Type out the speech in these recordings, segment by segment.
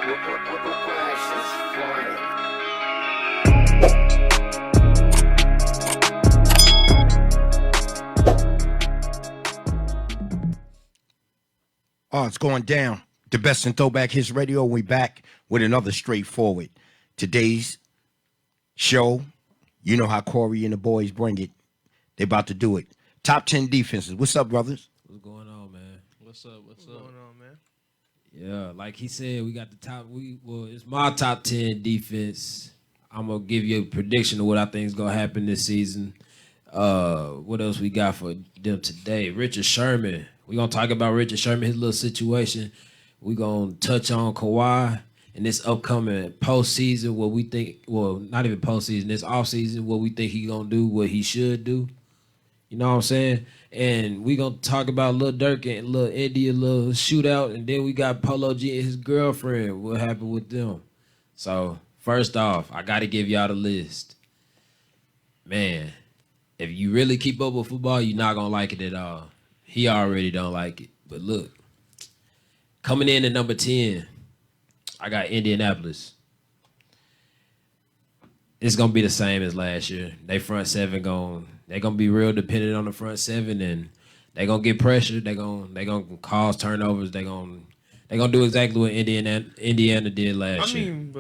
Oh, it's going down. The best in throwback hits radio. We back with another straightforward. Today's show, you know how Khary and the boys bring it. They about to do it. Top 10 defenses. What's up, brothers? What's going on, man? What's going on, man? Yeah, like he said, we got the top. It's my top 10 defense. I'm gonna give you a prediction of what I think is gonna happen this season. What else we got for them today? Richard Sherman. We're going to talk about Richard Sherman, his little situation. We're going to touch on Kawhi and this upcoming postseason, what we think, well, not even postseason, this offseason, what we think he's going to do, what he should do. You know what I'm saying? And we're going to talk about Lil Durk and Lil Indy, a little shootout. And then we got Polo G and his girlfriend. What happened with them? So, first off, I got to give y'all the list. Man, if you really keep up with football, you're not going to like it at all. He already don't like it. But look, coming in at number 10, I got Indianapolis. It's going to be the same as last year. They front seven they're going to be real dependent on the front seven, and they're going to get pressure. They're going to cause turnovers. They're going to do exactly what Indiana did last year. I mean,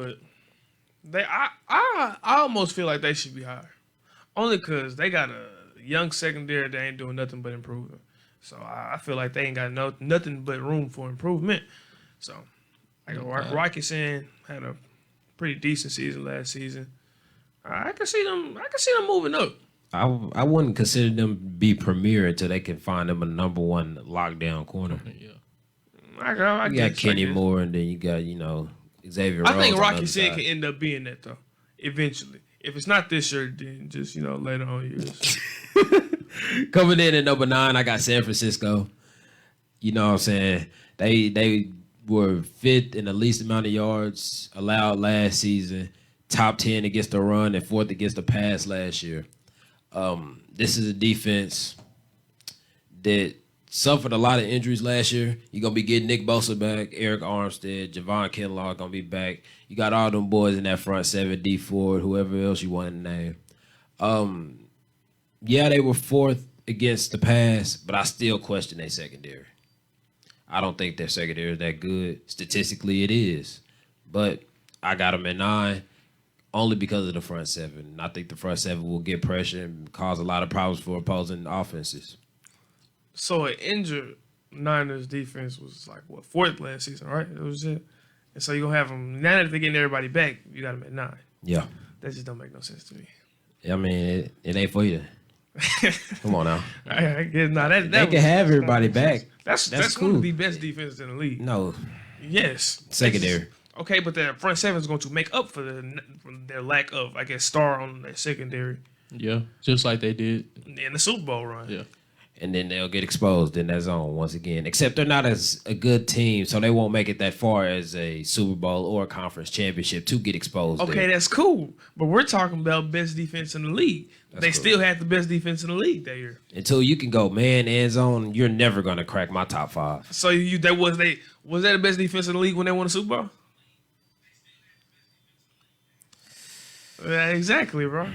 but I almost feel like they should be higher. Only because they got a young secondary that ain't doing nothing but improving. So I feel like they ain't got nothing but room for improvement. So like Rocketson had a pretty decent season last season. I can see them moving up. I wouldn't consider them be premier until they can find them a number one lockdown corner. Yeah. You got Kenny Moore, and then you got Xavier Rhodes. I think Rocketson can end up being that though eventually. If it's not this year, then just later on years. Coming in at number 9, I got San Francisco. You know what I'm saying? They were 5th in the least amount of yards allowed last season, top 10 against the run, and 4th against the pass last year. This is a defense that suffered a lot of injuries last year. You're going to be getting Nick Bosa back, Eric Armstead, Javon Kinlaw going to be back. You got all them boys in that front seven, D Ford, whoever else you want to name. Yeah, they were 4th against the pass, but I still question their secondary. I don't think their secondary is that good. Statistically, it is. But I got them at 9 only because of the front seven. I think the front seven will get pressure and cause a lot of problems for opposing offenses. So an injured Niners defense was 4th last season, right? That was it. And so you're going to have them, now that they're getting everybody back, you got them at 9. Yeah. That just don't make no sense to me. I mean, it ain't for you. Come on now. I guess that they can have everybody back. That's cool. One of the best defenses in the league. No. Yes. Secondary. Okay, but their front seven is going to make up for their lack of, I guess, star on their secondary. Yeah, just like they did in the Super Bowl run. Yeah. And then they'll get exposed in that zone once again. Except they're not as a good team, so they won't make it that far as a Super Bowl or a conference championship to get exposed. Okay, there. That's cool. But we're talking about best defense in the league. They still had the best defense in the league that year. Until you can go man and zone, you're never gonna crack my top 5. So was that the best defense in the league when they won the Super Bowl? Exactly, bro.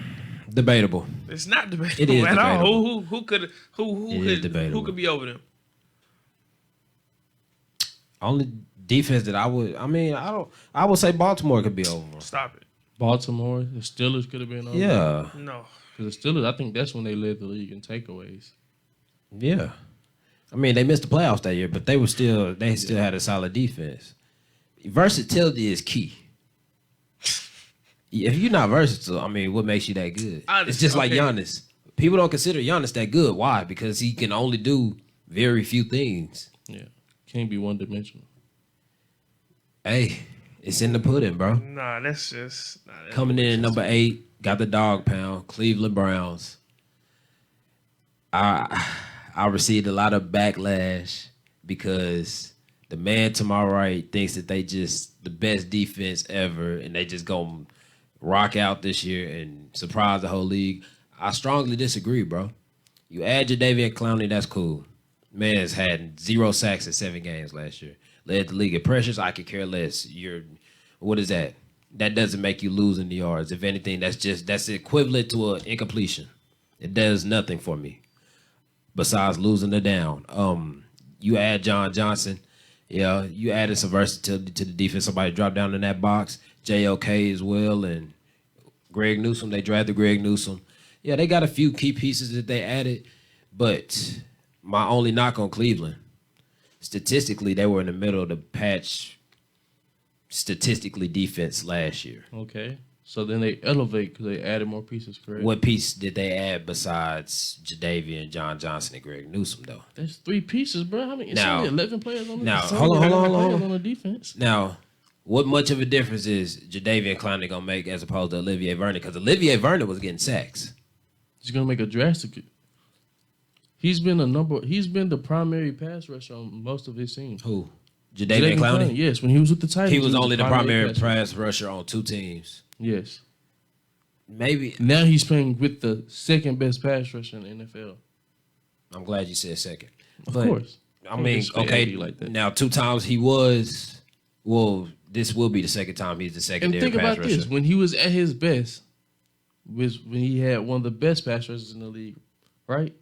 Debatable. It's not debatable it is at debatable. all. Who could be over them? Only defense that I would say Baltimore could be over them. Stop it. Baltimore, the Steelers could have been over. Yeah. No. Because the Steelers, I think that's when they led the league in takeaways. Yeah. I mean, they missed the playoffs that year, but they still had a solid defense. Versatility is key. If you're not versatile, I mean, what makes you that good? It's just like Giannis. People don't consider Giannis that good. Why? Because he can only do very few things. Yeah. Can't be one-dimensional. Hey, it's in the pudding, bro. Nah, that's just... Coming in at number 8, got the dog pound, Cleveland Browns. I received a lot of backlash because the man to my right thinks that they just the best defense ever and they just gonna rock out this year and surprise the whole league. I strongly disagree, bro. You add Jadeveon Clowney, that's cool. Man's had 0 sacks in 7 games last year. Led the league in pressures. I could care less. What is that? That doesn't make you lose in the yards. If anything, that's equivalent to an incompletion. It does nothing for me besides losing the down. You add John Johnson. Yeah, you added some versatility to the defense. Somebody dropped down in that box. JOK as well, and Greg Newsome. They drafted Greg Newsome. Yeah, they got a few key pieces that they added, but my only knock on Cleveland, statistically, they were in the middle of the patch statistically defense last year. Okay. So then they elevate because they added more pieces, correct? What piece did they add besides Jadeveon, John Johnson, and Greg Newsome, though? That's 3 pieces, bro. How many? It's Now- only 11 players on the now, it's hold only on, 11 hold on. players on the defense. Now, what much of a difference is Jadeveon Clowney going to make as opposed to Olivier Vernon? Because Olivier Vernon was getting sacks. He's gonna make a drastic. He's been the primary pass rusher on most of his teams. Who? Jadeveon Clowney? Yes, when he was with the Titans, He was only the primary pass pass rusher on 2 teams. Yes. Maybe. Now he's playing with the second best pass rusher in the NFL. I'm glad you said second. Of But, course. I mean, okay, like that. now 2 times he was, well, this will be the second time he's the And secondary think pass about rusher. this: when he was at his best, was when he had one of the best pass rushers in the league, right?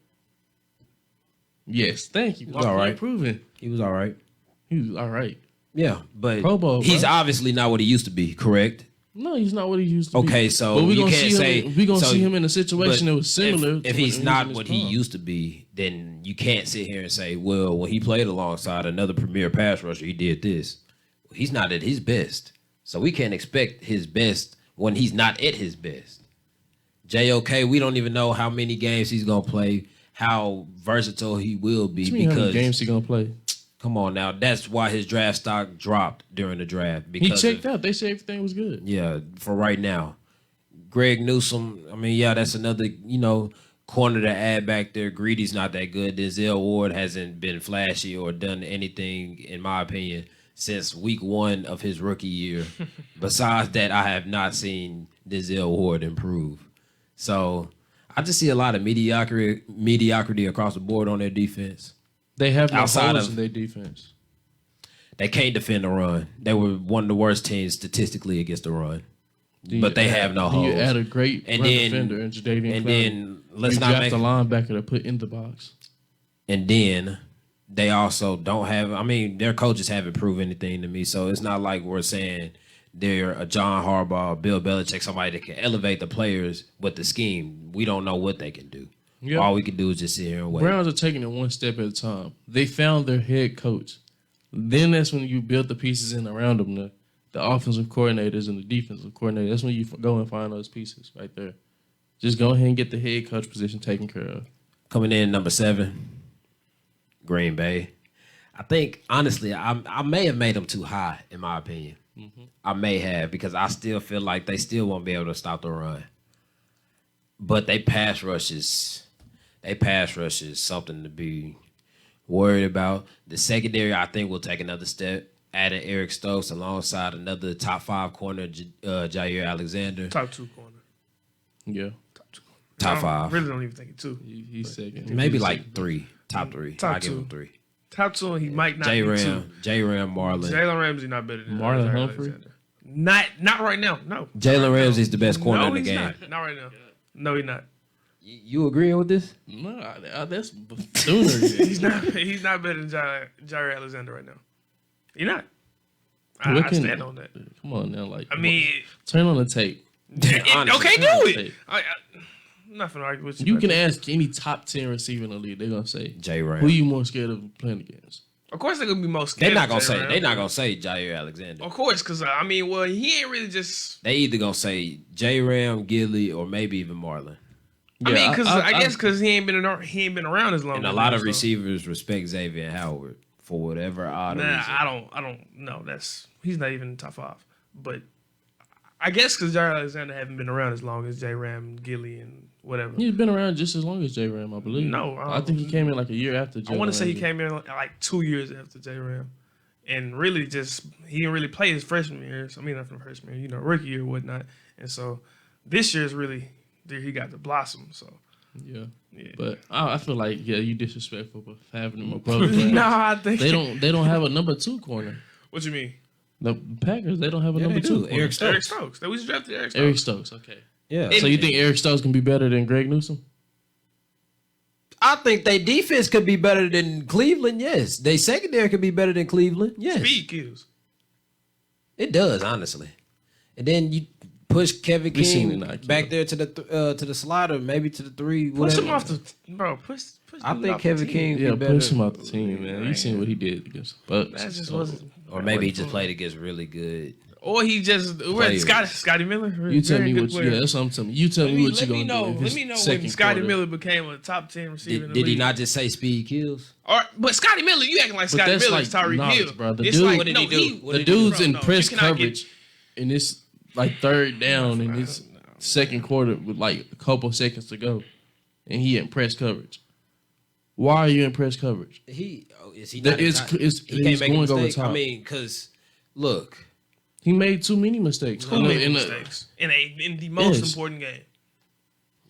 Yes, thank you. He was all right. Proven. He was all right. He was all right. Yeah, but Pro Bowl, he's bro. obviously not what he used to be, correct? No, he's not what he used to be. Okay, so but you can't say we're gonna so- see him in a situation but that was similar. If to he's when not was in what his he prime. used to be, then you can't sit here and say, well, when he played alongside another premier pass rusher, he did this. He's not at his best. So we can't expect his best when he's not at his best. JOK, we don't even know how many games he's going to play, how versatile he will be. What you mean, how many Because, games he gonna play? come on now, that's why his draft stock dropped during the draft. He Because checked out. They said everything was good. yeah, for right now. Greg Newsome, I mean, yeah, that's another, corner to add back there. Greedy's not that good. Denzel Ward hasn't been flashy or done anything, in my opinion, since week 1 of his rookie year. Besides that, I have not seen Denzel Ward improve. So I just see a lot of mediocrity across the board on their defense. They have no Outside holes of- in their defense. They can't defend the run. They were one of the worst teams statistically against the run. Then But you they add- have no then You holes. add a great And run then- defender in Jadeveon And Clowney. then let's You not draft make a linebacker to put in the box. And then they also don't have, I mean, their coaches haven't proved anything to me. So it's not like we're saying they're a John Harbaugh, Bill Belichick, somebody that can elevate the players with the scheme. We don't know what they can do. Yeah. All we can do is just sit here and wait. Browns are taking it one step at a time. They found their head coach. Then that's when you build the pieces in around them, the offensive coordinators and the defensive coordinators. That's when you go and find those pieces right there. Just go ahead and get the head coach position taken care of. Coming in number 7, Green Bay. I think, honestly, I may have made them too high, in my opinion. I may have, because I still feel like they still won't be able to stop the run. But they pass rush is something to be worried about. The secondary, I think, will take another step. Adding Eric Stokes alongside another top 5 corner, Jair Alexander. Top 2 corner. Yeah. Top I 5. really don't even think it 2. He's second. Maybe like 3. Top 3. Top I give 2. him 3. Top 2, and he might not J be 2. Ram, Marlon. Jalen Ramsey not better than Marlon Jair Humphrey? Alexander. Not right now. No. Jalen Ramsey's the best corner No, in the he's game. not right now. No, he's not. You agreeing with this? No, that's sooner. He's not. He's not better than Jair Alexander right now. He's not. I stand on that. Come on now, like. I mean, turn on the tape. Honestly. okay, do Honestly. it. I'm not gonna argue with you. You about can that. ask any top 10 receiver in the league. They're gonna say, J Ram. "Who you more scared of playing against?" Of course, they're gonna be most. They're scared not of gonna Jalen say. Ramsey. They're not gonna say Jair Alexander. Of course, because well, he ain't really just. They either gonna say J Ram, Gilly, or maybe even Marlon. I mean, because I I guess because he ain't been around as long. And a as lot him, of so. receivers respect Xavier Howard for whatever odd Nah, reason. I don't know. He's not even in the top 5. But I guess because Jair Alexander haven't been around as long as J Ram, Gilly, and whatever. He's been around just as long as J Ram, I believe. No, I think he came in like a year after. I want to say he Jalen came in like 2 years after J Ram, and really he didn't really play his freshman year. So, I mean, not from freshman year, rookie year or whatnot. And so this year's really he got to blossom. So Yeah. Yeah. But I feel like you disrespectful for having them above the No, Rams. I think They don't have a number 2 corner. What you mean? The Packers, they don't have a number they 2 do. corner. Eric Stokes. Eric Stokes. That we just drafted Eric Stokes. Eric Stokes, okay. Yeah. So you think Eric Stokes can be better than Greg Newsom? I think their defense could be better than Cleveland. Yes, they secondary could be better than Cleveland. Yes, Speed kills. it does honestly. And then you push Kevin We seen it King not back kill. there to the slider, maybe to the 3. Push Whatever. him off the bro. Push. I dude think off the Kevin team. King Yeah, be better. push him out the team, man. You seen what he did against Bucks. That just wasn't. Or maybe he just played against really good. Or he just Players. Scotty Miller. You tell very me good what you. player. Yeah, that's what I'm telling you. You tell me what you Let me gonna know. do. if Let it's me know when second Scotty quarter. Miller became a top 10 receiver in the Did he league. not just say speed kills? But Scotty Miller, you acting like But Scotty that's Miller like is Tyreek knowledge, Hill. bro. The It's dude- like, What did no, he do? he, What The did he do? dude's in Bro, no, press you cannot get- coverage, and it's like third down in this second quarter with like a couple seconds to go, and he in press coverage. Why are you in press coverage? Is he? That Not is- he it's can't make a going over mistake. I top. mean, because look, He made too many mistakes. Who In the- made in the- mistakes in the most Yes. important game?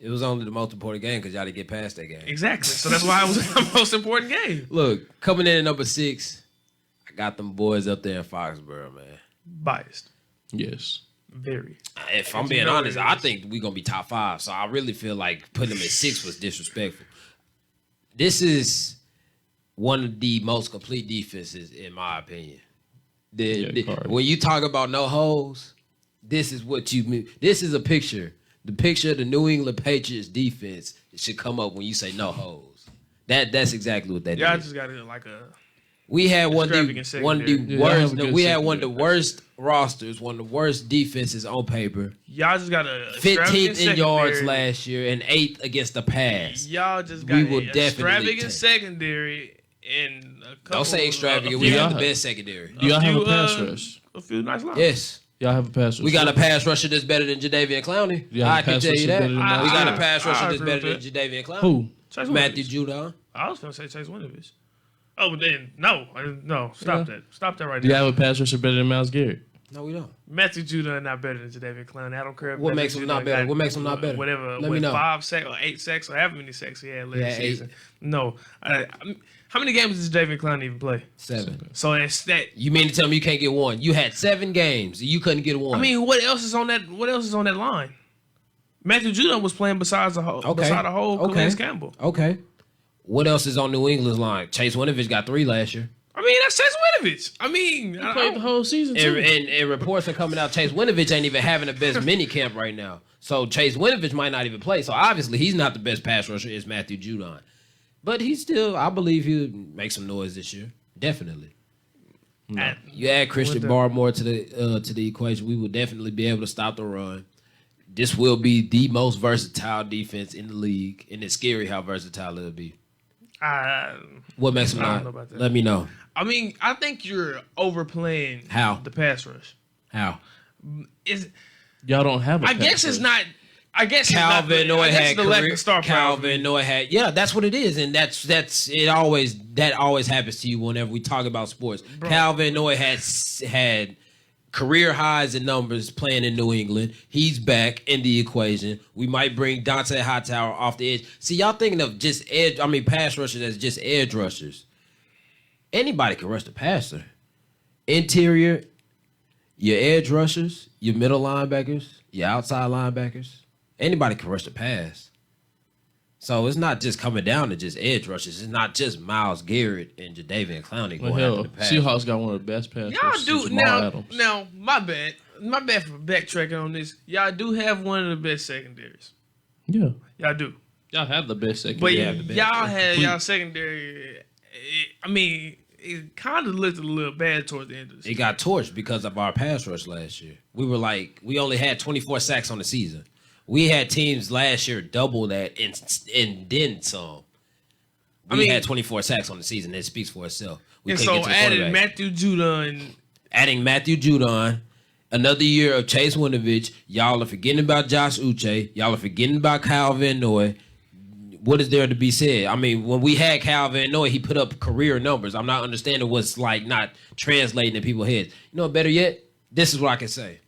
it was only the most important game because y'all didn't get past that game. Exactly. So that's why it was the most important game. Look, coming in at number 6, I got them boys up there in Foxborough, man. Biased. Yes. Very. If I'm You being know honest, it I is. think we're gonna be top 5. So I really feel like putting them at 6 was disrespectful. This is one of the most complete defenses, in my opinion. Khary. When you talk about no holes, this is what you mean. This is a picture. The picture of the New England Patriots defense should come up when you say no holes. That's exactly what that Y'all is. just got it like a. We had one of the extravagant worst. secondary. Yeah, have a good We had one of the secondary. worst rosters, one of the worst defenses on paper. Y'all just got a 15th in yards secondary. last year and 8th against the pass. Y'all just got We will a definitely extravagant take- secondary and a couple. Don't say extravagant. We few- have the best secondary. Do y'all have a few, pass rush? A few nice lines. Yes. Y'all have a pass rush. We got a pass rusher that's better than Jadeveon Clowney. Yeah, I can pass tell you rusher that. better We than got a I- pass rusher I that's agree better than with Jadeveon Clowney. Who? Chase Matthew Winovich. Judon. I was gonna say Chase Winovich. Oh, but then no. Stop Yeah. that. Stop that right Do you there. have a pass rusher better than Miles Garrett? No, we don't. Matthew Judon not better than Jadeveon Clowney. I don't care. If What Matthew makes him Judon not better? got What makes him not better? Whatever. Let me know. 5 sacks or 8 sacks or however many sacks he had last Yeah, 8. season. No. How many games did Jadeveon Clowney even play? 7. So that's that. You mean to tell me you can't get one? You had 7 games. You couldn't get one. I mean, what else is on that? What else is on that line? Matthew Judon was playing beside the whole Calais Campbell. Okay. What else is on New England's line? Chase Winovich got 3 last year. I mean, that's Chase Winovich. I mean, He played the whole season too. And reports are coming out. Chase Winovich ain't even having the best mini camp right now. So Chase Winovich might not even play. So obviously he's not the best pass rusher. It's Matthew Judon. But he's still, I believe he'll make some noise this year. Definitely. You add Christian Barmore to the equation, we will definitely be able to stop the run. This will be the most versatile defense in the league, and it's scary how versatile it'll be. What makes him I don't not? know about that. Let me know. I mean, I think you're overplaying How? the pass rush. How? Is Y'all don't have a I pass guess it's rush. not. I guess Calvin it's not, Noy I guess had the lack career. of star power. Calvin Noy had, yeah, that's what it is, and that's it. Always happens to you whenever we talk about sports. Calvin Noy had career highs in numbers playing in New England. He's back in the equation. We might bring Dante Hightower off the edge. See, y'all thinking of just pass rushers as just edge rushers. Anybody can rush the passer. Interior, your edge rushers, your middle linebackers, your outside linebackers. Anybody can rush the pass. So it's not just coming down to just edge rushers. It's not just Myles Garrett and Jadeveon Clowney Well, going hell, after the pass. Seahawks got one of the best pass Y'all rushers do since Jamal now. Adams. Now, my bad for backtracking on this. Y'all do have one of the best secondaries. Yeah, Y'all do, y'all have the best but secondary. have the best. y'all had Complete. y'all secondary. I mean, it kind of looked a little bad towards the end of the It season. got torched because of our pass rush last year. We only had 24 sacks on the season. We had teams last year double that and then some. We had 24 sacks on the season. It speaks for itself. We And couldn't so get to the added quarterback. Matthew Judon. Adding Matthew Judon, another year of Chase Winovich. Y'all are forgetting about Josh Uche. Y'all are forgetting about Kyle Van Noy. What is there to be said? I mean, when we had Kyle Van Noy, he put up career numbers. I'm not understanding what's like not translating in people's heads. You know, better yet, this is what I can say.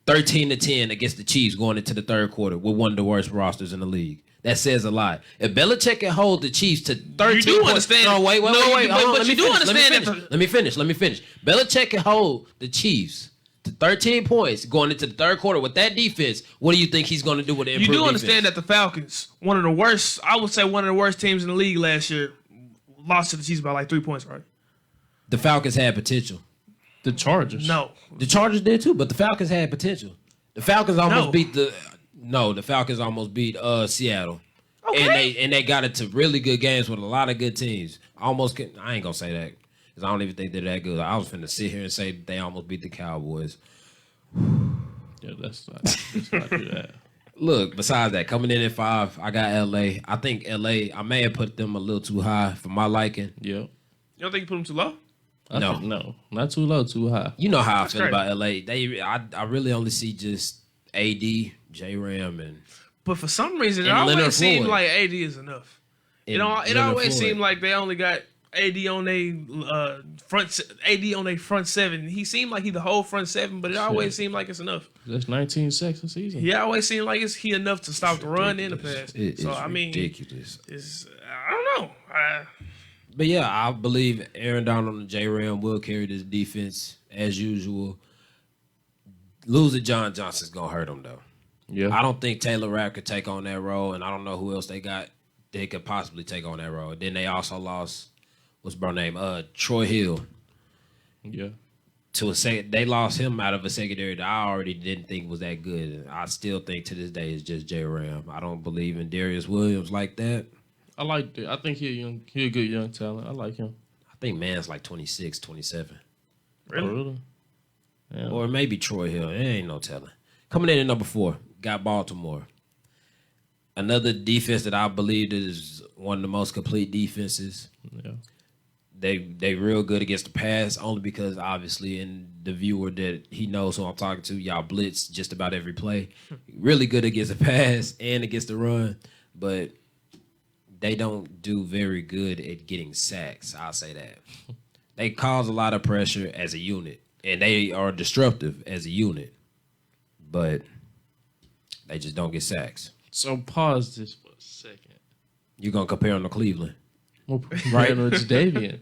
13-10 against the Chiefs going into the third quarter with one of the worst rosters in the league. That says a lot. If Belichick can hold the Chiefs to 13 You do points, understand. no, wait. No, Hold but on, you do understand that Let me finish. Belichick can hold the Chiefs to 13 points going into the third quarter with that defense. What do you think he's going to do with the improved You do understand defense? that the Falcons, one of the worst teams in the league last year, lost to the Chiefs by like 3 points, right? The Falcons had potential. The Chargers. No. The Chargers did too, but the Falcons had potential. The Falcons almost beat Seattle. Okay. And they got into really good games with a lot of good teams. I ain't gonna say that because I don't even think they're that good. I was finna sit here and say they almost beat the Cowboys. Yeah, let's not do that. Look, besides that, coming in at 5, I got LA. I think LA, I may have put them a little too high for my liking. Yeah. You don't think you put them too low? No, not too low, too high. You know how That's I feel crazy. about LA. I really only see just AD, J-Ram, and But for some reason, it And always Leonard seemed Floyd. like AD is enough. It Leonard always Floyd. seemed like they only got AD on their front seven. He seemed like he the whole front seven, but it always seemed like it's enough. That's 19 sacks a season. He always seemed like he enough to stop the run and the pass. It's So I mean, ridiculous. I don't know. But yeah, I believe Aaron Donald and J-Ram will carry this defense as usual. Losing John Johnson's gonna hurt them though. Yeah. I don't think Taylor Rapp could take on that role, and I don't know who else they got they could possibly take on that role. Then they also lost what's bro name? Troy Hill. Yeah. They lost him out of a secondary that I already didn't think was that good. I still think to this day it's just J-Ram. I don't believe in Darius Williams like that. I like that. I think he a good young talent. I like him. I think man's like 26, 27. Really? Oh, really? Yeah. Or maybe Troy Hill. There ain't no telling. Coming in at number 4, got Baltimore. Another defense that I believe is one of the most complete defenses. Yeah. They real good against the pass, only because obviously in the viewer that he knows who I'm talking to, y'all blitz just about every play. Really good against the pass and against the run, but they don't do very good at getting sacks. I'll say that. They cause a lot of pressure as a unit, and they are disruptive as a unit, but they just don't get sacks. So pause this for a second. You're going to compare them to Cleveland. Well, right with Jadavian.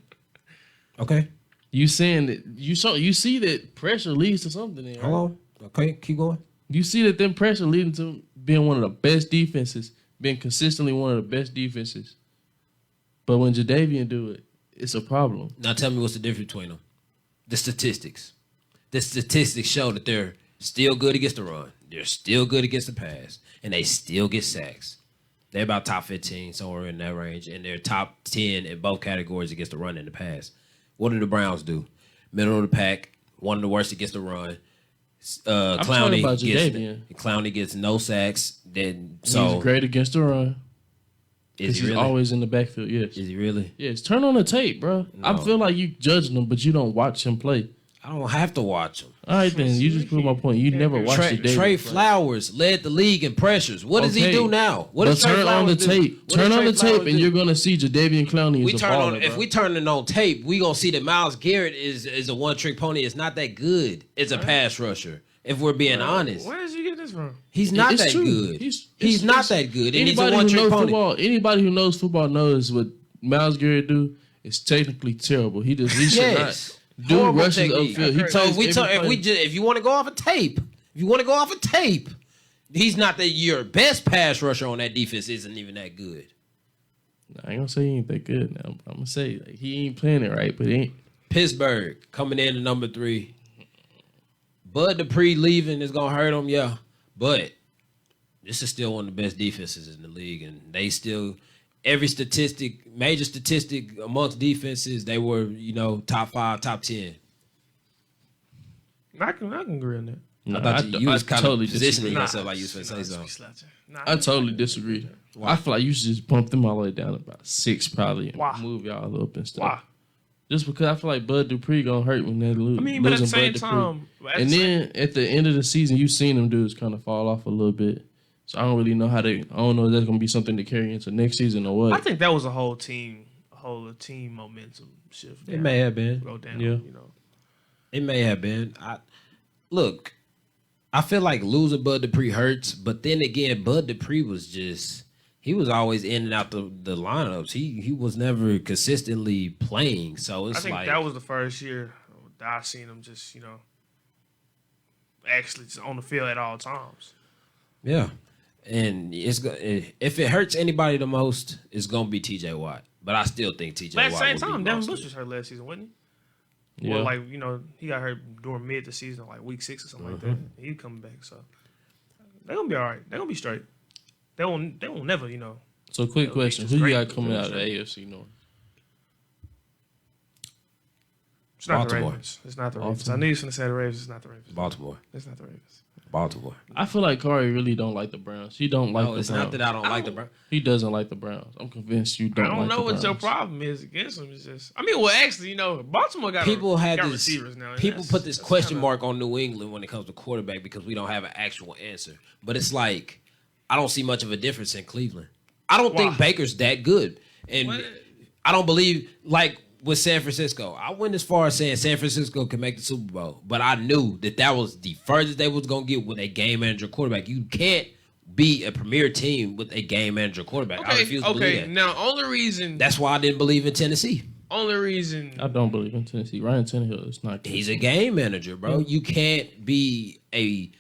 Okay. You saying that you see that pressure leads to something there. Right? Hold on. Okay, keep going. You see that them pressure leading to being one of the best defenses, being consistently one of the best defenses. But when Jadavian do it, it's a problem. Now tell me what's the difference between them. The statistics. The statistics show that they're still good against the run. They're still good against the pass. And they still get sacks. They're about top 15, somewhere in that range. And they're top 10 in both categories against the run and the pass. What do the Browns do? Middle of the pack, one of the worst against the run. talking about Jadavian. Clowney gets no sacks. Then He's so great against the run. is he He's really? always in the backfield, yes. Is he really? Yes, turn on the tape, bro. I No. feel like you judging him, but you don't watch him play. I don't have to watch him. All right, then. You just proved my point. You never watched Trey Jadavian Trey play. Flowers led the league in pressures. What does he Okay. do now? What does But Trey turn on the Flowers do? tape. What Turn does on Trey the tape, Flowers and do? you're gonna see Jadavian Clowney We is a turn baller, on if bro. we turning on tape, we gonna see that Myles Garrett is a one trick pony. It's not that good. It's a pass rusher. If we're being honest, Where did you get this from? he's not It's that true. good. He's not that good, and he's a Anybody one who trick knows pony. football, anybody who knows football knows what Myles Garrett do is technically terrible. He should Yes. not do Horrible rushes technique. upfield. He So plays every play. if you want to go off of tape, he's not that your best pass rusher on that defense isn't even that good. I ain't gonna say he ain't that good. Now I'm gonna say like, he ain't playing it right, but he ain't. Pittsburgh coming in at number 3. Bud Dupree leaving is gonna hurt him, yeah. But this is still one of the best defenses in the league, and they still major statistic amongst defenses, they were top 5, top 10. I can agree on that. No, I thought you was kind of positioning disagree. yourself like you was going to say something. I totally disagree. I feel like you should just bump them all the way down to about 6 probably and Why? move y'all up and stuff. Why? Just because I feel like Bud Dupree gonna hurt when they lose. I mean, but at the losing same Bud time, Dupree. And then at the end of the season, you've seen them dudes kind of fall off a little bit. So I don't really know I don't know if that's gonna be something to carry into next season or what. I think that was a whole team momentum shift. It may have been. Go down. Yeah. It may have been. I feel like losing Bud Dupree hurts, but then again, Bud Dupree was he was always in and out the lineups. He was never consistently playing. So it's I think like that was the first year that I seen him just, actually just on the field at all times. yeah. And if it hurts anybody the most, it's gonna be T.J. Watt. But I still think T.J. At Watt. the same would be time, Devin most Bush of was it. hurt last season, wasn't he? Yeah. Well, he got hurt during mid the season, like week 6 or something like that. He's coming back, so they're gonna be all right. They're gonna be straight. They won't never, So, quick They'll question: be who you straight. got coming out of the Straight. AFC North? It's not Baltimore. the Ravens. It's not the Ravens. Baltimore. I knew you was gonna say the Ravens. It's not the Ravens. Baltimore. It's not the Ravens. Baltimore. I feel like Khary really don't like the Browns. He don't like No, the it's Browns. not that I don't like the Browns. He doesn't like the Browns. I'm convinced you I don't. don't like know the what your Browns. problem is against them. It's just, actually, Baltimore got People got had this. receivers now. and People that's- put this that's question kinda- mark on New England when it comes to quarterback because we don't have an actual answer. But it's like I don't see much of a difference in Cleveland. I don't think Why? Baker's that good, and What? I don't believe like with San Francisco. I went as far as saying San Francisco can make the Super Bowl, but I knew that was the furthest they was gonna get with a game manager quarterback. You can't be a premier team with a game manager quarterback. I refuse to believe that. Now, only reason That's why I didn't believe in Tennessee. I don't believe in Tennessee. Ryan Tannehill is not good. He's a game manager, bro. You can't be a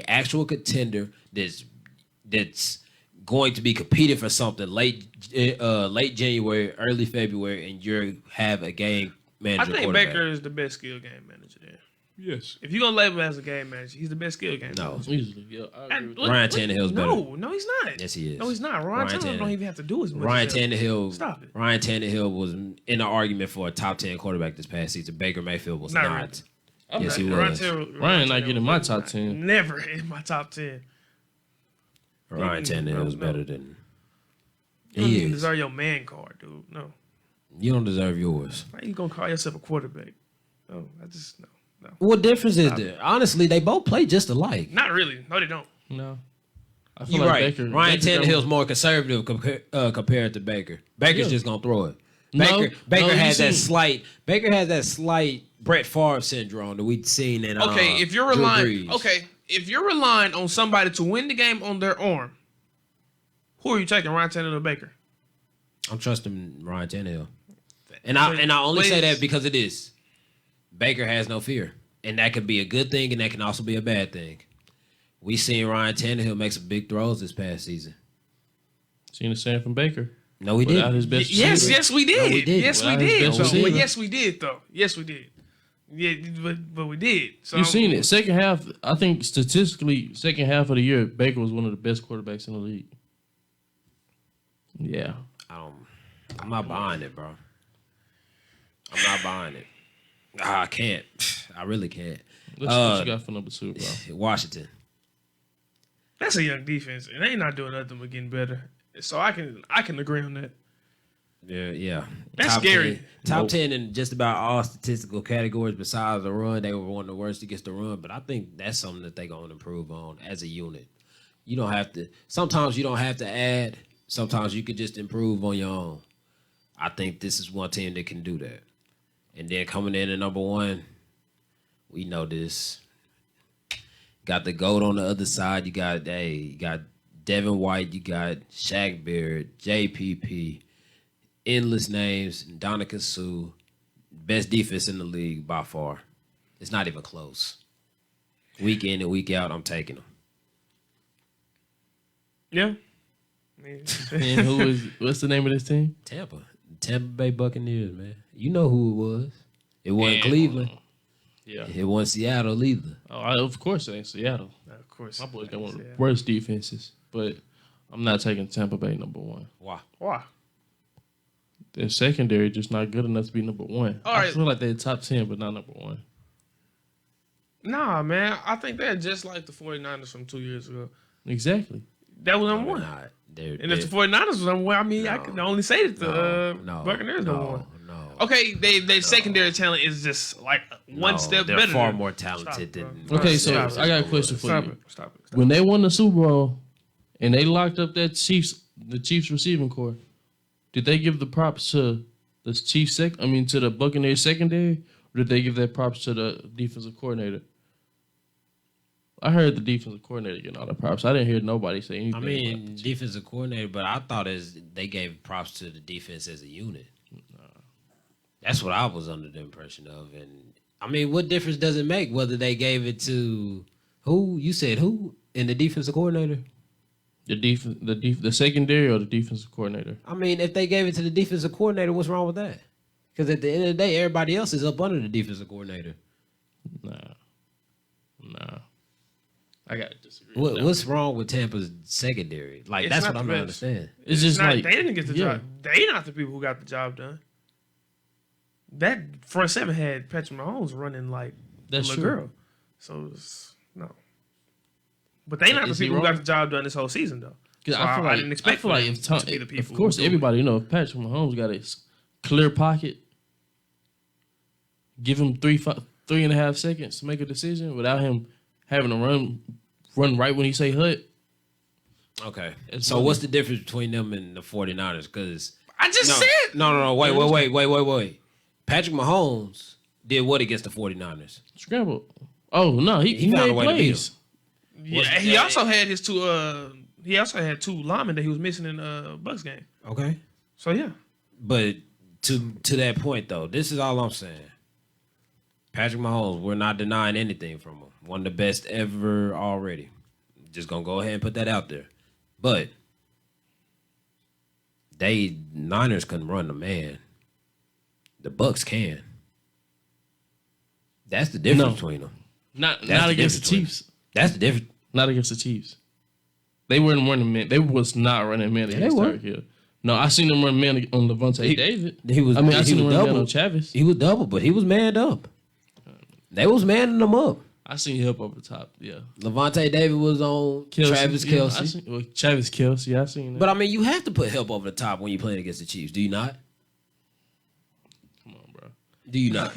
actual contender that's going to be competing for something late January, early February, and you have a game manager. I think quarterback. Baker is the best skill game manager there. Yes. If you're gonna label him as a game manager, he's the best skill game No. manager. Easily. Yeah, I agree with that. Ryan Tannehill's better. No, he's not. Yes, he is. No, he's not. Ryan Tannehill don't even have to do as much. Ryan as him. Tannehill. Stop it. Ryan Tannehill was in an argument for a top 10 quarterback this past season. Baker Mayfield was Not not. really. Yes, he Ryan was. Ryan not getting my Tannehill top was 10. Never in my top 10. Ryan Tannehill was No. better than. You don't He even is. deserve your man card, dude. No. You don't deserve yours. Why you gonna call yourself a quarterback? No, no. What difference is there? Honestly, they both play just alike. Not really. No, they don't. No. I feel You're like right. Baker. Ryan Baker got- Tannehill's more conservative compared to Baker. Baker's Yeah. just gonna throw it. No, Baker you has that seen- slight. Baker has that slight Brett Favre syndrome that we've seen in. Okay, if you're Drew relying, Brees. if you're relying on somebody to win the game on their arm, who are you taking, Ryan Tannehill or Baker? I'm trusting Ryan Tannehill, and I only say that because it is. Baker has no fear, and that could be a good thing, and that can also be a bad thing. We seen Ryan Tannehill make some big throws this past season. Seen the same from Baker. No, he Without didn't. his best Yes, receiver. yes, we did. No, we didn't. Yes, we Without his did. best So, receiver. yes, we did, though. Yes, we did. Yeah, but we did. So You seen it. Second half, I think statistically, second half of the year, Baker was one of the best quarterbacks in the league. Yeah. I'm not buying it, bro. I'm not buying it. I can't. I really can't. What you got for number 2, bro? Washington. That's a young defense, and they not doing nothing but getting better. So I can agree on that. Yeah. That's Top scary. 10, top 10 in just about all statistical categories besides the run. They were one of the worst against the run, but I think that's something that they're going to improve on as a unit. You don't have to. Sometimes you don't have to add. Sometimes you could just improve on your own. I think this is one team that can do that. And then coming in at number 1, we know this. Got the GOAT on the other side. You got Devin White. You got Shaq Barrett, JPP. Endless names. Ndamukong Suh. Best defense in the league by far. It's not even close. Week in and week out, I'm taking them. Yeah. And what's the name of this team? Tampa Bay Buccaneers, man. You know who it was. It wasn't Man. Cleveland. Yeah. It wasn't Seattle either. Of course it ain't Seattle. Of course. My boys got one of the Yeah. worst defenses, but I'm not taking Tampa Bay number 1. Wow. Why? Their secondary just not good enough to be number 1. All I right. feel like they're top 10, but not number 1. Nah, man. I think they're just like the 49ers from 2 years ago. Exactly. That was number They're 1. not. They're, And if the 49ers was number 1, I mean, I No. can only say that the no, Buccaneers number 1. No. Okay, their secondary talent is just like one step they're better. far than- more talented Stop, than. bro. Okay, Stop so it. I got a question for Stop you. it. Stop it. When they won the Super Bowl and they locked up the Chiefs receiving core, did they give the props to the to the Buccaneers secondary, or did they give that props to the defensive coordinator? I heard the defensive coordinator getting all the props. I didn't hear nobody say anything. I about mean, the defensive coordinator, but I thought they gave props to the defense as a unit. That's what I was under the impression of. And I mean, what difference does it make whether they gave it to who? You said who in the defensive coordinator? the secondary or the defensive coordinator. I mean, if they gave it to the defensive coordinator, what's wrong with that? Because at the end of the day, everybody else is up under the defensive coordinator. Nah. I gotta disagree. What's wrong with Tampa's secondary? Like, It's that's not what I'm the not best. understanding. It's just not, like they didn't get the job. They not the people who got the job done. That front seven had Patrick Mahomes running like That's a true. girl. So no. But they not the Is he people who wrong? got the job done this whole season though. Because So I didn't expect feel like them if Tom, to be the people of course, who do it. everybody if Patrick Mahomes got a clear pocket, give him 3.5 seconds to make a decision without him having to run right when he say hut. Okay. It's So funny. what's the difference between them and the 49ers? Because I just said No. Wait. Patrick Mahomes did what against the 49ers? Scramble. Oh no, he He found made a way to beat plays. Yeah, he also had his two. He also had two linemen that he was missing in Bucks game. Okay. So yeah, But to that point, though, this is all I'm saying. Patrick Mahomes, we're not denying anything from him. One of the best ever already. Just going to go ahead and put that out there. But Niners couldn't run the man. The Bucks can. That's the difference No. between them. Not the against the difference Chiefs. That's the difference. Not against the Chiefs. They weren't running man. They was not running man against were. Tyreek Hill. No, I seen them run man on Levante David. He was. I mean, I he seen them was run man double. on Chavis. He was double, but he was manned up. They was manning them up. I seen help over the top. Yeah, Levante David was on Travis Yeah, Kelce. Travis Kelce. Yeah, I seen that. But I mean, you have to put help over the top when you're playing against the Chiefs. Do you not? Come on, bro. Do you not?